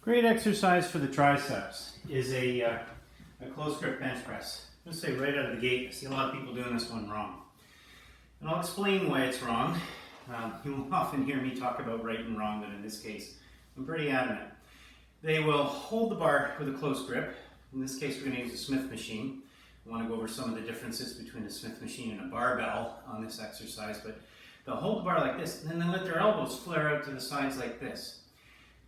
Great exercise for the triceps is a close grip bench press. I'm going to say right out of the gate, I see a lot of people doing this one wrong. And I'll explain why it's wrong. You will often hear me talk about right and wrong, but in this case, I'm pretty adamant. They will hold the bar with a close grip. In this case, we're going to use a Smith machine. I want to go over some of the differences between a Smith machine and a barbell on this exercise, but they'll hold the bar like this, and then they'll let their elbows flare out to the sides like this.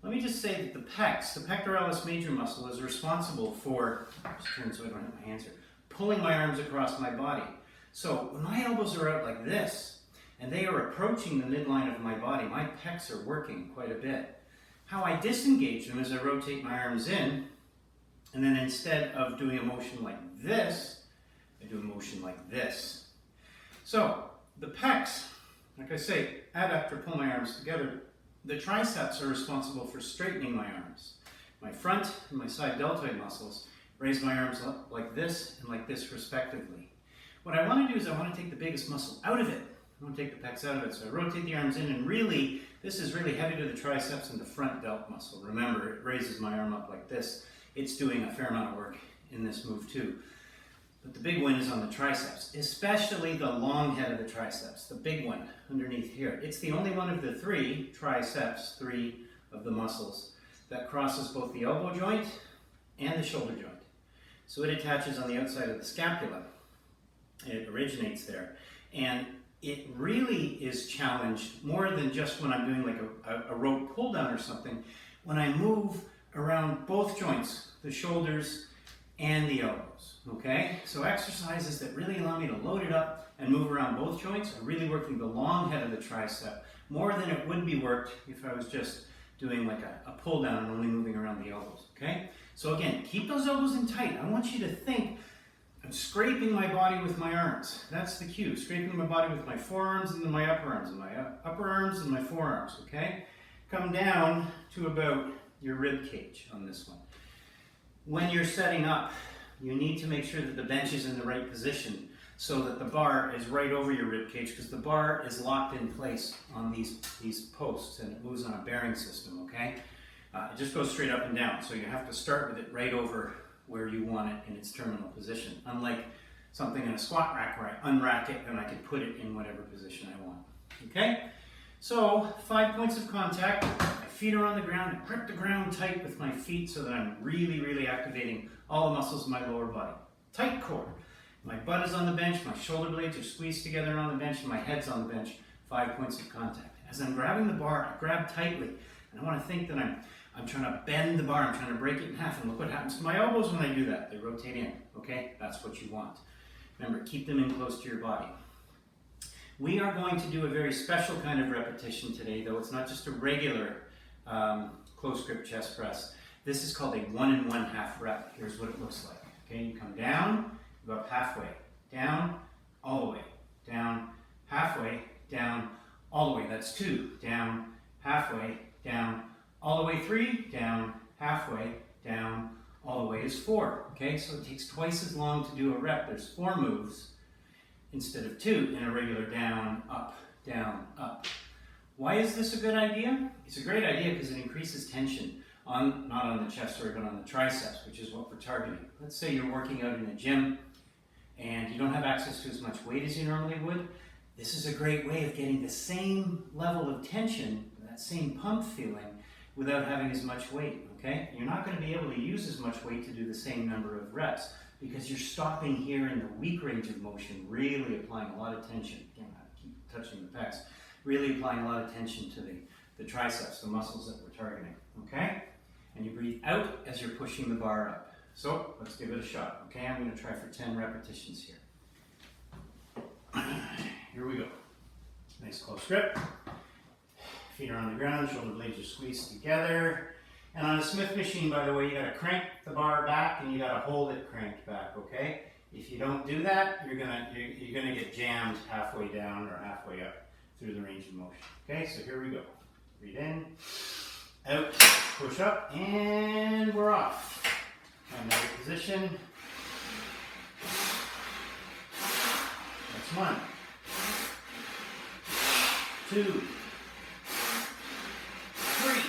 Let me just say that the pecs, the pectoralis major muscle, is responsible for, just turn so I don't have my hands here, pulling my arms across my body. So when my elbows are out like this, and they are approaching the midline of my body, my pecs are working quite a bit. How I disengage them is I rotate my arms in, and then instead of doing a motion like this, I do a motion like this. So the pecs, like I say, adductor, pull my arms together. The triceps are responsible for straightening my arms. My front and my side deltoid muscles raise my arms up like this and like this respectively. What I want to do is I want to take the biggest muscle out of it. I want to take the pecs out of it. So I rotate the arms in, and really, this is really heavy to the triceps and the front delt muscle. Remember, it raises my arm up like this. It's doing a fair amount of work in this move too. But the big win is on the triceps, especially the long head of the triceps, the big one underneath here. It's the only one of the three triceps, three of the muscles, that crosses both the elbow joint and the shoulder joint. So it attaches on the outside of the scapula. It originates there. And it really is challenged more than just when I'm doing like a rope pull down or something. When I move around both joints, the shoulders and the elbows, okay? So exercises that really allow me to load it up and move around both joints are really working the long head of the tricep more than it would be worked if I was just doing like a pull down and only moving around the elbows, okay? So again, keep those elbows in tight. I want you to think, I'm scraping my body with my arms. That's the cue, scraping my body with my forearms and then my upper arms, and my upper arms and my forearms, okay? Come down to about your rib cage on this one. When you're setting up, you need to make sure that the bench is in the right position so that the bar is right over your rib cage, because the bar is locked in place on these posts and it moves on a bearing system, okay? It just goes straight up and down, so you have to start with it right over where you want it in its terminal position, unlike something in a squat rack where I unrack it and I can put it in whatever position I want, okay? So 5 points of contact. My feet are on the ground. I grip the ground tight with my feet so that I'm really, really activating all the muscles of my lower body. Tight core. My butt is on the bench, my shoulder blades are squeezed together on the bench, and my head's on the bench. 5 points of contact. As I'm grabbing the bar, I grab tightly, and I want to think that I'm trying to bend the bar, I'm trying to break it in half, and look what happens to my elbows when I do that. They rotate in, okay? That's what you want. Remember, keep them in close to your body. We are going to do a very special kind of repetition today, though. It's not just a regular close grip chest press. This is called a 1 1/2 rep. Here's what it looks like. Okay, you come down, you go up halfway, down, all the way, down, halfway, down, all the way. That's 2, down, halfway, down, all the way 3, down, halfway, down, all the way is 4. Okay, so it takes twice as long to do a rep. There's 4 moves instead of 2 in a regular down, up, down, up. Why is this a good idea? It's a great idea because it increases tension not on the chest area, but on the triceps, which is what we're targeting. Let's say you're working out in a gym and you don't have access to as much weight as you normally would. This is a great way of getting the same level of tension, that same pump feeling, without having as much weight, okay? You're not going to be able to use as much weight to do the same number of reps because you're stopping here in the weak range of motion, really applying a lot of tension. Again, I keep touching the pecs. Really applying a lot of tension to the triceps, the muscles that we're targeting, okay? And you breathe out as you're pushing the bar up. So let's give it a shot, okay? I'm going to try for 10 repetitions here. Here we go. Nice close grip. Feet are on the ground, shoulder blades are squeezed together. And on a Smith machine, by the way, you got to crank the bar back and you got to hold it cranked back, okay? If you don't do that, you're gonna get jammed halfway down or halfway up through the range of motion. Okay, so here we go. Breathe in, out, push up, and we're off. Another position. That's 1, 2, 3,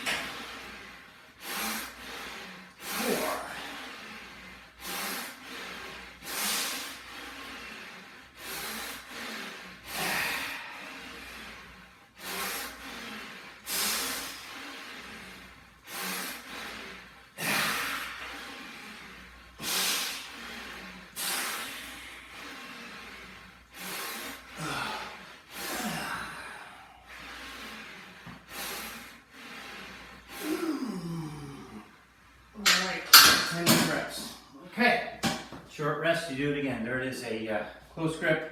Okay, short rest, you do it again. There it is, a close grip,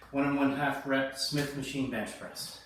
1 1/2 rep Smith machine bench press.